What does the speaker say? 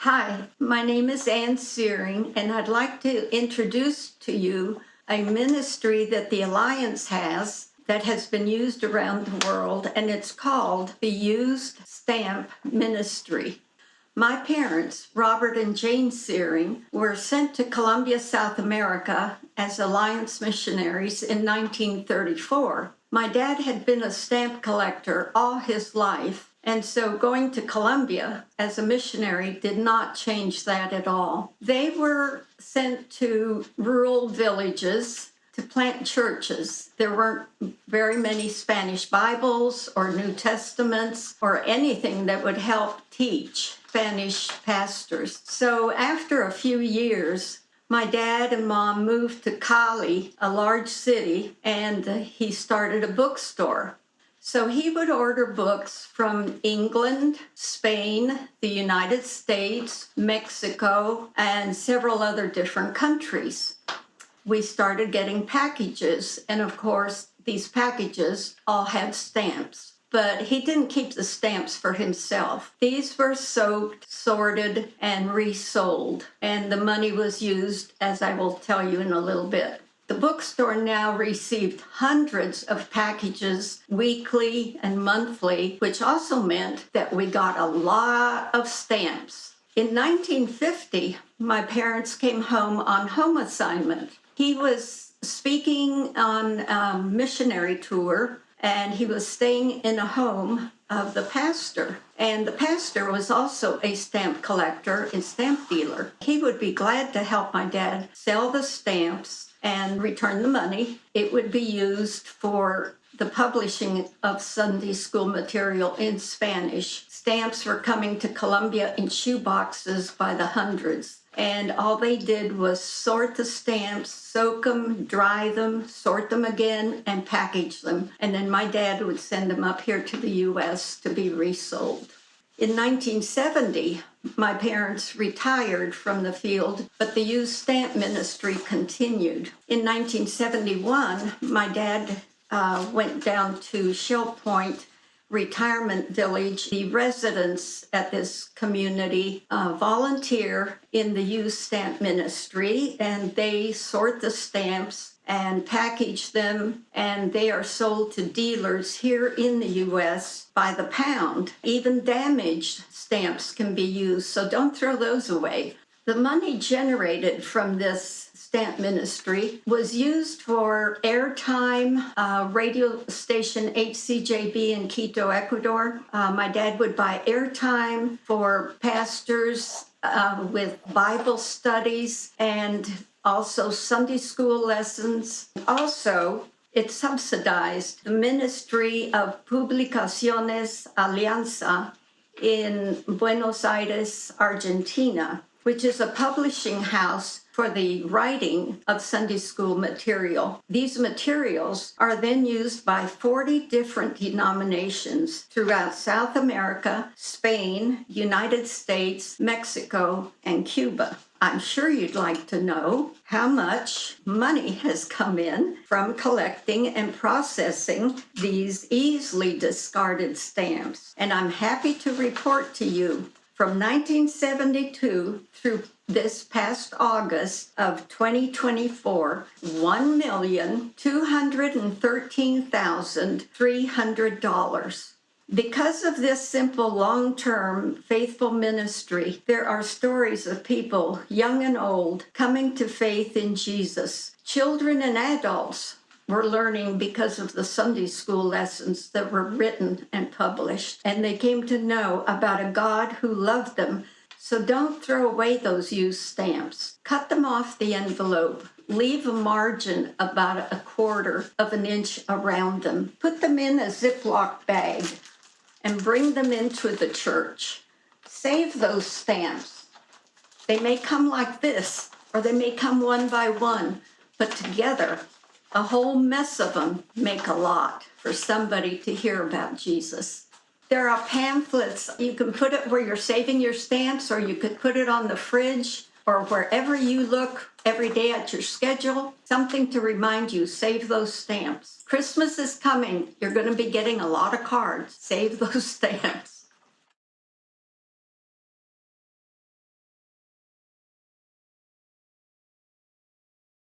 Hi, my name is Ann Searing, and I'd like to introduce to you a ministry that the Alliance has that has been used around the world, and it's called the Used Stamp Ministry. My parents, Robert and Jane Searing, were sent to Colombia, South America as Alliance missionaries in 1934. My dad had been a stamp collector all his life, and so going to Colombia as a missionary did not change that at all. They were sent to rural villages to plant churches. There weren't very many Spanish Bibles or New Testaments or anything that would help teach Spanish pastors. So after a few years, my dad and mom moved to Cali, a large city, and he started a bookstore. So he would order books from England, Spain, the United States, Mexico, and several other different countries. We started getting packages, and of course, these packages all had stamps. But he didn't keep the stamps for himself. These were soaked, sorted, and resold, and the money was used, as I will tell you in a little bit. The bookstore now received hundreds of packages weekly and monthly, which also meant that we got a lot of stamps. In 1950, my parents came home on home assignment. He was speaking on a missionary tour, and he was staying in a home of the pastor. And the pastor was also a stamp collector and stamp dealer. He would be glad to help my dad sell the stamps and return the money. It would be used for the publishing of Sunday school material in Spanish. Stamps were coming to Colombia in shoeboxes by the hundreds. And all they did was sort the stamps, soak them, dry them, sort them again, and package them. And then my dad would send them up here to the U.S. to be resold. In 1970, my parents retired from the field, but the used stamp ministry continued. In 1971, my dad went down to Shell Point Retirement Village. The residents at this community volunteer in the used stamp ministry, and they sort the stamps and package them, and they are sold to dealers here in the U.S. by the pound. Even damaged stamps can be used, so don't throw those away. The money generated from this stamp ministry was used for airtime, radio station HCJB in Quito, Ecuador. My dad would buy airtime for pastors with Bible studies and also Sunday school lessons. Also, it subsidized the Ministry of Publicaciones Alianza in Buenos Aires, Argentina, which is a publishing house for the writing of Sunday school material. These materials are then used by 40 different denominations throughout South America, Spain, United States, Mexico, and Cuba. I'm sure you'd like to know how much money has come in from collecting and processing these easily discarded stamps. And I'm happy to report to you from 1972 through this past August of 2024, $1,213,300. Because of this simple, long-term, faithful ministry, there are stories of people, young and old, coming to faith in Jesus. Children and adults were learning because of the Sunday school lessons that were written and published, and they came to know about a God who loved them. So don't throw away those used stamps. Cut them off the envelope. Leave a margin about 1/4 of an inch around them. Put them in a Ziploc bag and bring them into the church. Save those stamps. They may come like this, or they may come one by one, but together, a whole mess of them make a lot for somebody to hear about Jesus. There are pamphlets. You can put it where you're saving your stamps, or you could put it on the fridge, or wherever you look every day at your schedule, something to remind you, save those stamps. Christmas is coming. You're going to be getting a lot of cards. Save those stamps.